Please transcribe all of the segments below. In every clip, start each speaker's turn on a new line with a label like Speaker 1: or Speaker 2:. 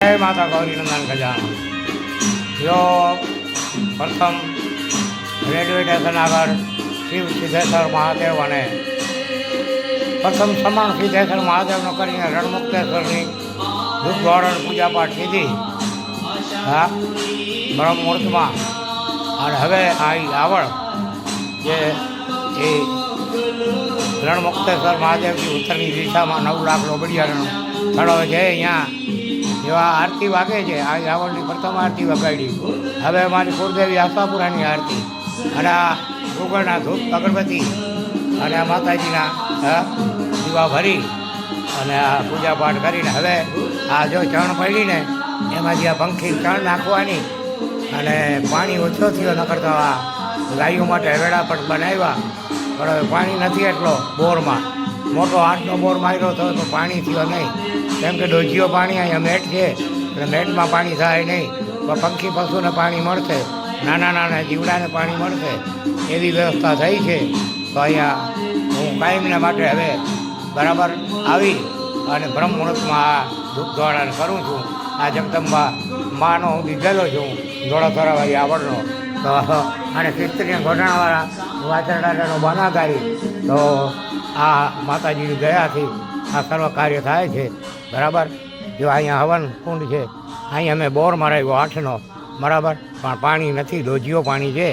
Speaker 1: જય માતા ગૌરી નંદન ગજાનન। જો પ્રથમ રેલવે સ્ટેશન આગળ શિવ સિદ્ધેશ્વર મહાદેવ અને પ્રથમ સમણ સિદ્ધેશ્વર મહાદેવનો કરીને રણમુક્તેશ્વરની દૂધવાળણ પૂજાપાઠ કીધી હા બ્રહ્મ મુહૂર્તમાં। અને હવે અહીં આવળ જે એ રણમુક્તેશ્વર મહાદેવની ઉત્તરની દિશામાં 9 લાખ લોબડિયાનો સ્થળો છે। અહીંયા જેવા આરતી વાગે છે આ આવળની પ્રથમ આરતી વગાડી। હવે અમારી કુળદેવી આશાપુરાની આરતી અને આ ગુગળના ધૂપ અગરબત્તી અને આ માતાજીના દીવા ભરી અને આ પૂજાપાઠ કરીને હવે આ જો ચણ પડીને એમાંથી આ પંખી ચણ નાખવાની અને પાણી ઓછો થયો ન કરતા આ ગાયો માટે વેળા પણ બનાવ્યા પણ હવે પાણી નથી એટલો બોરમાં મોટો 8નો બોર માર્યો તો પાણી થયો નહીં કેમ કે ડોજીઓ પાણી અહીંયા મેટ છે એટલે મેટમાં પાણી થાય નહીં પણ પંખી પશુને પાણી મળશે નાના નાના જીવડાને પાણી મળશે એવી વ્યવસ્થા થઈ છે। તો અહીંયા હું કાયમના માટે હવે બરાબર આવી અને બ્રહ્મ મુહૂર્તમાં આ ધૂપધોળાને કરું છું। આ જગદંબા માનો હું દીધેલો છું ધોળાથરાવાળી આવડનો તો અને કિસ્ત્રીને ઘોટાણાવાળા વાછરડાનો બનાગારી તો આ માતાજીની દયાથી આ સર્વ કાર્ય થાય છે બરાબર। જો અહીંયા હવન કુંડ છે અહીં અમે બોર મરાવ્યો 8નો બરાબર પણ પાણી નથી ડોજીઓ પાણી છે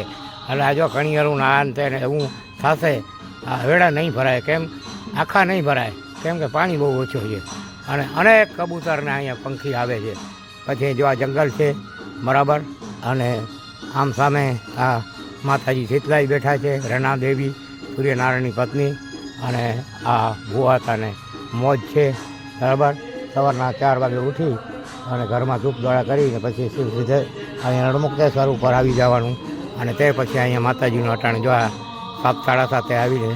Speaker 1: એટલે આ જો કણિયરું નાન તેને એવું થશે આ વેળા નહીં ભરાય કેમ આખા નહીં ભરાય કેમ કે પાણી બહુ ઓછું છે અને અનેક કબૂતરને અહીંયા પંખી આવે છે। પછી જો આ જંગલ છે બરાબર અને આમ સામે આ માતાજી શીતલાઈ બેઠા છે રણાદેવી સૂર્યનારાયણની પત્ની અને આ ભુવાતાને મોજ છે બરાબર। સવારના 4 વાગે ઉઠી અને ઘરમાં ધૂપ દોડા કરીને પછી શિવ સીધે અહીંયા રણમુક્તેશ્વર ઉપર આવી જવાનું અને તે પછી અહીંયા માતાજીનું અટાણ જો 7 સાડા 7 આવીને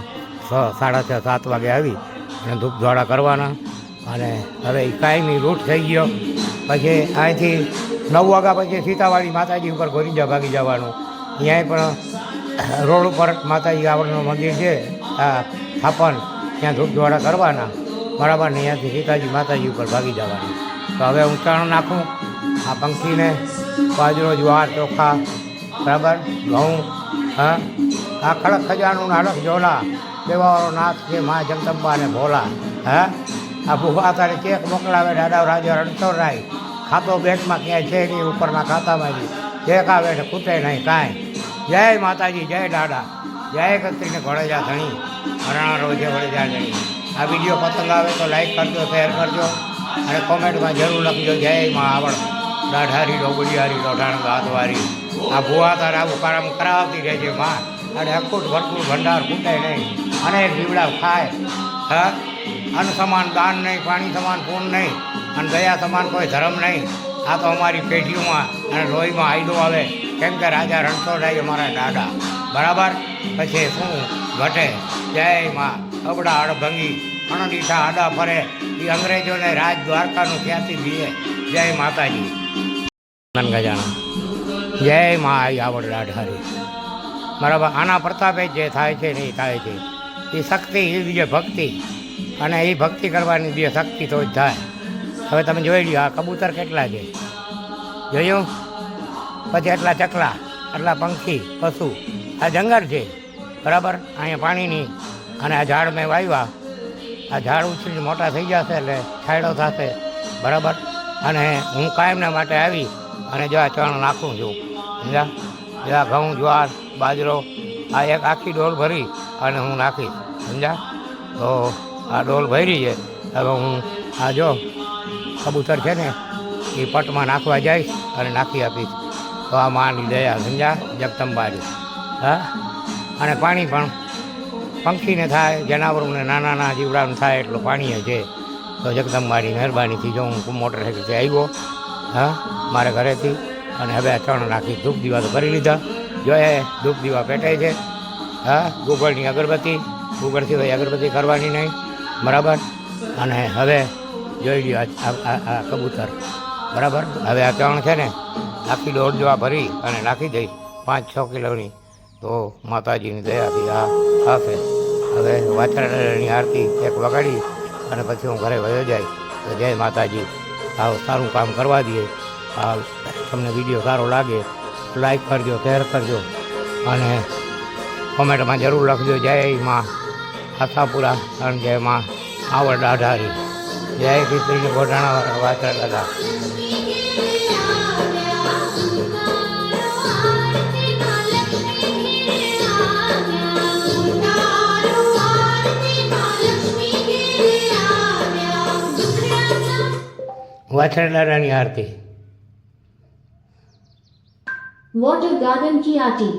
Speaker 1: 6 સાડા 6 7 વાગે આવી અને ધૂપ દોડા કરવાના અને હવે એ કાયમી રૂટ થઈ ગયો। પછી અહીંથી 9 વાગ્યા પછી સીતાવાળી માતાજી ઉપર ગોરીજા ભાગી જવાનું। અહીંયા પણ રોડ ઉપર માતાજી આવડનું મંદિર છે આ સ્થાપન ત્યાં ધૂપ દોડા કરવાના બરાબર ને અહીંયાથી સીતાજી માતાજી ઉપર ભાગી જવાનું। તો હવે હું ચણ નાખું આ પંખીને બાજરો જ્વાર ચોખા બરાબર ઘઉં હા આ ખડક ખજાનું નાડક ઝોલા દેવાવાળો નાથ છે મા જગદંબા અને ભોલા હા આ ભૂખા તારે ચેક મોકલાવે દાદા રાજા રણછોડરાય ખાતો બેંકમાં ક્યાંય છે નહીં ઉપરના ખાતામાં ચેક આવે ને ખૂટે નહીં કાંઈ। જય માતાજી જય દાદા જય કત્રીને ઘોડેજા ધણી હરણા રોજે વળેજા ધણી। આ વિડીયો પસંદ આવે તો લાઈક કરજો શેર કરજો અને કોમેન્ટમાં જરૂર લખજો જય માં આવડ દાઢારી ડોબડિયારી ડોઢાણ ગાતવારી આ ભૂવા તારે આવું કામ કરાવતી રહેજે માં અને અખૂટ ભરપૂર ભંડાર ખૂટે નહીં અનેક જીવડા ખાય હા અન્ન સમાન દાન નહીં પાણી સમાન પૂર્ણ નહીં અને દયા સમાન કોઈ ધર્મ નહીં। આ તો અમારી પેઢીઓમાં અને લોહીમાં આયડો આવે કેમ કે રાજા રણછોડરાય અમારા દાદા બરાબર। પછી શું ઘટે જય માં અબડા અડભંગી અણદીઠા આડા ફરે એ અંગ્રેજોને રાજ દ્વારકાનું ખ્યાતિ દીએ। જય માતાજી ગજાનન જય મા આઈ આવડ દાઢારી બરાબર। આના પ્રતાપે જે થાય છે ને એ થાય છે એ શક્તિ એ બીજે ભક્તિ અને એ ભક્તિ કરવાની બે શક્તિ તો જ થાય। હવે તમે જોઈ લો આ કબૂતર કેટલા છે જોયું પછી એટલા ચકલા એટલા પંખી પશુ આ જંગલ છે બરાબર। અહીંયા પાણીની અને આ ઝાડ મેં વાવ્યા આ ઝાડ ઉછળી મોટા થઈ જશે એટલે છાંયડો થશે બરાબર। અને હું કાયમના માટે આવી અને જો આ ચણ નાખું છું સમજા જો આ ઘઉં જ્વાર બાજરો આ એક આખી ડોલ ભરી અને હું નાખીશ સમજા। તો આ ડોલ ભરી છે હવે હું આ જો કબૂતર છે ને એ પટમાં નાખવા જઈશ અને નાખી આપીશ તો આ માની દયા સમજા જગદંબાની હા। અને પાણી પણ પંખીને થાય જનાવરોને નાના નાના જીવડાને થાય એટલું પાણી છે તો જગદંબાની મહેરબાનીથી જો હું મોટરસાઇકલથી આવ્યો હા મારા ઘરેથી અને હવે આ ચણ નાખી ધૂપ દીવા તો કરી લીધા જો એ ધૂપ દીવા પેટાય છે હા ગુગળની અગરબત્તી ગુગળથી ભાઈ અગરબત્તી કરવાની નહીં બરાબર। અને હવે જોઈ લ્યો આ કબૂતર બરાબર। હવે આ ચણ છે ને આખી દોડ જોવા ભરી અને નાખી દઈશ 5-6 કિલોની તો માતાજીની દયાથી આ થશે। હવે વાછરડાની આરતી એક વગાડી અને પછી હું ઘરે વયો જાય તો જય માતાજી। સારું કામ કરવા દઈએ. તમને વિડીયો સારો લાગે લાઈક કરજો, શેર કરજો અને કોમેન્ટમાં જરૂર લખજો જય માં આશાપુરા અને જય માં આવડ અઢારી, જય ખીચડીને ગોઢાણા વાછરા દાદા. वाछड़ा दादानी आरती.
Speaker 2: वाटर गार्डन की आरती.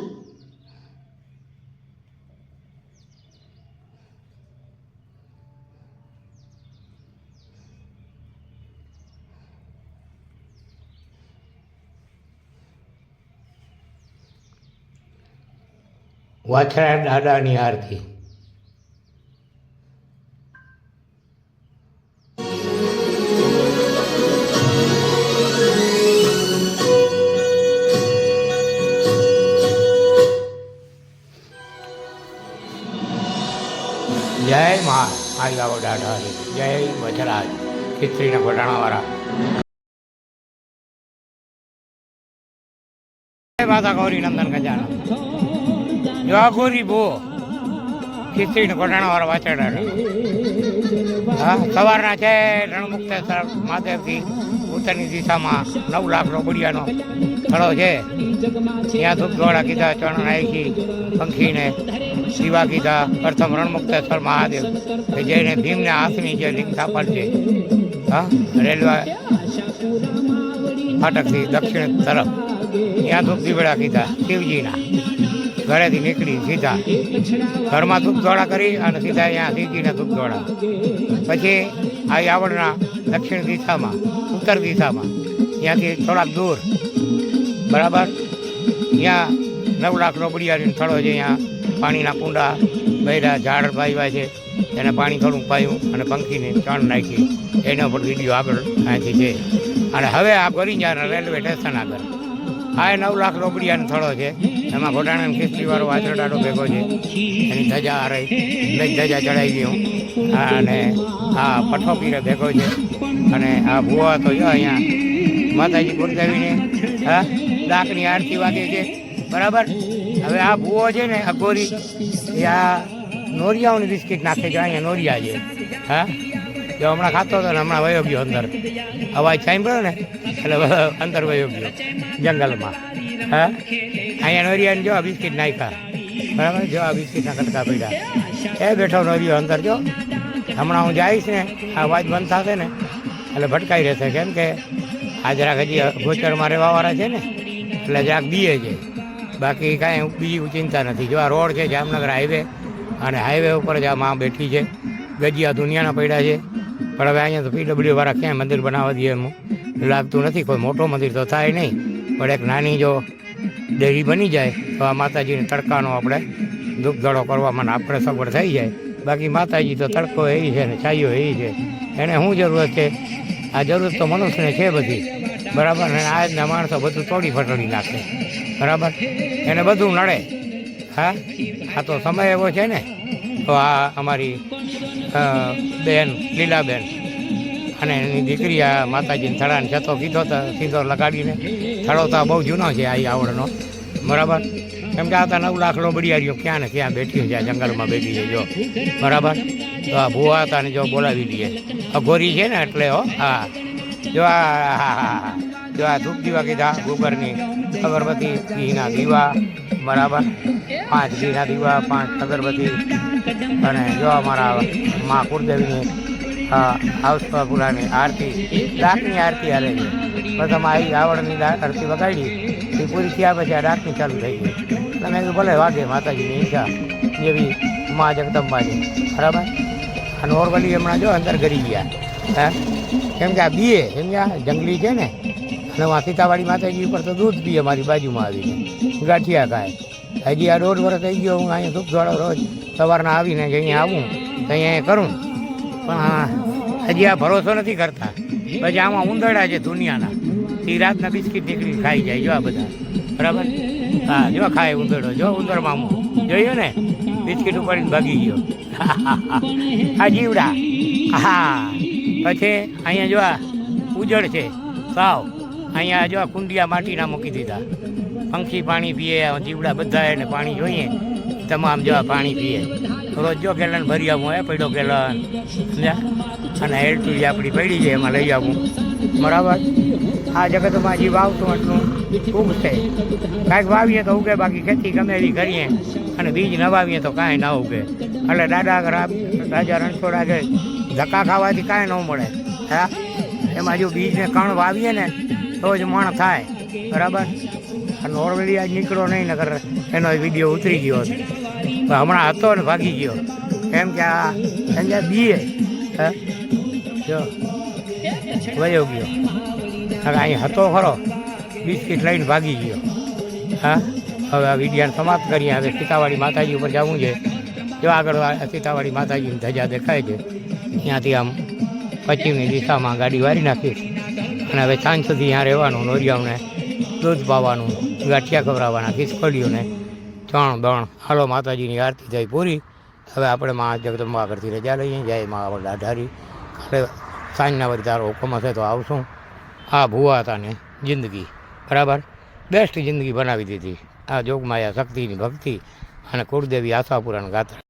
Speaker 1: वाछड़ा दादानी आरती. જય માં આવી આવો દાઢારી, જય વજરાજ ખીચડીના ગોટાણાવાળા. માતા ગૌરી નંદન ગજાના જો આ ગોરી બો ખીચડીના ગોટાણાવાળા વાછરડા. હા, સવારના છે રણમુક્તેશ્વર મહાદેવથી ઉત્તરની દિશામાં 9 લાખ રોબડિયાનો સ્થળો છે. ત્યાં ધૂપ ધોળા કીધા, ચરણ નાખી પંખીને શિવા કીધા. પ્રથમ રણમુક્તેશ્વર મહાદેવ કે જેને ભીમને હાથની જે લિંગ સ્થાપન છે. હા, રેલવે ફાટકથી દક્ષિણ તરફ ત્યાં ધૂપ દીવડા કીધા શિવજીના. ઘરેથી નીકળી સીધા ઘરમાં ધૂપ ધોળા કરી અને સીધા અહીંયા શિવજીના ધૂપ ધોળા. પછી આ આવડના દક્ષિણ દિશામાં ઉત્તર દિશામાં ત્યાંથી થોડાક દૂર બરાબર ત્યાં 9 લાખ રોબડિયાની સ્થળો છે. અહીંયા પાણીના કુંડા બૈરા ઝાડ વાવ્યા છે, એને પાણી થોડું પાયું અને પંખીને ચણ નાખી. એના પર વિડીયો આગળ અહીંથી છે. અને હવે આ ગોરીંજાના રેલવે સ્ટેશન આગળ આ 9 લાખ રોબડિયાનો સ્થળો છે. એમાં ગોટાણાની ખીચડીવાળો વાછરડાડો ભેગો છે. એની ધજા આ રહી ધજા ચડાવી ગયું અને આ પઠ્ઠો પીરે ભેગો છે. અને આ ભૂવા તો જો અહીંયા માતાજી ગુરદેવીને હા ડાકની આરતી વાગે છે બરાબર. હવે આ ભૂવો છે ને આ ગોરી એ આ નોરિયાઓની બિસ્કીટ નાખે છે. અહીંયા નોરિયા છે. હા, જો હમણાં ખાતો હતો ને હમણાં વયો ગયો અંદર. અવાજ સાંભળ્યો ને એટલે અંદર વયો ગયો જંગલમાં. હા, અહીંયા નોરિયાને જો આ બિસ્કીટ નાખ્યા બરાબર. જો આ બિસ્કીટના કટકા પડ્યા એ બેઠો નોરિયો અંદર. જો હમણાં હું જઈશ ને આ અવાજ બંધ થશે ને એટલે ભટકાઈ રહેશે. કેમ કે આ જરાક હજી ગોચરમાં રહેવાવાળા છે ને એટલે જરાક બીએ છે. બાકી કાંઈ બીજી ચિંતા નથી. જો આ રોડ છે જામનગર હાઈવે અને હાઈવે ઉપર જ આ માં બેઠી છે. ગજિયા દુનિયાના પડ્યા છે. પણ હવે અહીંયા તો PWવાળા ક્યાંય મંદિર બનાવવા દે એમ લાગતું નથી. કોઈ મોટો મંદિર તો થાય નહીં, પણ એક નાની જો ડેરી બની જાય તો આ માતાજીને તડકાનો આપણે ધૂપધડો કરવામાં આપણે સગવડ થઈ જાય. બાકી માતાજી તો તડકો એવી છે ને છાઈઓ એવી છે, એને શું જરૂરત છે? આ જરૂરત તો મનુષ્યને છે બધી બરાબર. અને આજના માણસો બધું તોડી ફટોડી નાખે બરાબર, એને બધું નડે. હા, આ તો સમય એવો છે ને. તો આ અમારી બેન લીલાબેન અને એની દીકરી આ માતાજીને થડાને જતો કીધો તો સીધો લગાડીને. થડો તો બહુ જૂનો છે આ આવડનો બરાબર. કેમ કે આ તો 9 લાખ રોબડિયારીઓ ક્યાં ને ક્યાં બેઠી છે, આ જંગલમાં બેઠી છે જો બરાબર. તો આ ભૂવા હતા ને જો બોલાવી દઈએ અઘોરી છે ને એટલે હો. હા, જો આ ધૂપ દીવા કીધા ગોબરની અગરબત્તી ઘીના દીવા બરાબર. 5 ઘીના દીવા, 5 અગરબત્તી અને જો અમારા મા કુળદેવીની આવસપુરાની આરતી ડાકની આરતી હાલે છે. પ્રથમ આવી આવડની આરતી વગાડી એ પૂરી થયા પછી આ ડાકની ચાલુ થઈ ગઈ. તમે ભલે વાગે માતાજીની ઈચ્છા જેવી મા જગદંબાજી બરાબર. આ નોર્મલી હમણાં જો અંદર ગરી ગયા. હા, કેમ કે આ બીએ કેમ કે આ જંગલી છે ને. અને આ સીતાવાડી માતાજી ઉપર તો દૂધ પીએ મારી બાજુમાં આવીને ગાંઠિયા ખાય. હજી આ 1.5 વર્ષ થઈ ગયો હું અહીંયા ધૂપ ધોળો રોજ સવારના આવીને અહીંયા આવું તો અહીંયા કરું. પણ હજી આ ભરોસો નથી કરતા. પછી આમાં ઉંદરડા છે દુનિયાના, એ રાતના બિસ્કીટ નીકળી ખાઈ જાય જો આ બધા બરાબર. હા, જો ખાય ઉંદરડો. જો ઉંદર મામું જોયું ને બિસ્કીટ ઉપાડીને ભાગી ગયો. આ જીવડા. હા, પછી અહીંયા જો ઉજળ છે સાવ. અહીંયા જો કુંડિયા માટીના મૂકી દીધા, પંખી પાણી પીએ, જીવડા બધા એને પાણી જોઈએ, તમામ જો પાણી પીએ. રોજ જો ગેલન ભરી આવું, પડ્યો ગેલન સમજ્યા. અને એલટી આપણી પડી છે એમાં લઈ આવું, બરાબર. આ જગતમાં જે વાવતું એટલું ઉગશે. કાંઈક વાવીએ તો ઉગે, બાકી ખેતી ગમે એવી કરીએ અને બીજ ન વાવીએ તો કાંઈ ના ઉગે. એટલે રાજા રણછોડા કે ધક્કા ખાવાથી કાંઈ ન મળે. હા, એમાં જો બીજને કણ વાવીએ ને તો જ મણ થાય, બરાબર. નોર્મલી આજ નીકળો નહીં, નકર એનો વિડીયો ઉતરી ગયો હતો. હમણાં હતો ને ભાગી ગયો, કેમ કે આ સંજય બીએ જો વયો ગયો. હવે અહીં હતો ખરો, બિસ્કીટ લઈને ભાગી ગયો. હા, હવે આ વિડીયાને સમાપ્ત કરીએ. હવે સીતાવાડી માતાજી ઉપર જવું છે. જો આગળ સીતાવાડી માતાજીની ધજા દેખાય છે, ત્યાંથી આમ પશ્ચિમની દિશામાં ગાડી વારી નાખીશ. અને હવે સાંજ સુધી ત્યાં રહેવાનું, નોરિયાઓને દૂધ પાવાનું, ગાંઠિયા ખવડાવવાના, ખિસકોલીઓને ચણ બણ. હાલો, માતાજીની આરતી થઈ પૂરી. હવે આપણે મા જગદંબા આગળથી રજા લઈએ. જય મા ડાઢારી. કાલે સાંજના વળી તારો હુકમ હશે તો આવશું. આ ભૂવા હતાને જિંદગી, બરાબર, બેસ્ટ જિંદગી બનાવી દીધી. આ જોગમાયા શક્તિની ભક્તિ અને કુળદેવી આશાપુરાના ગાતા.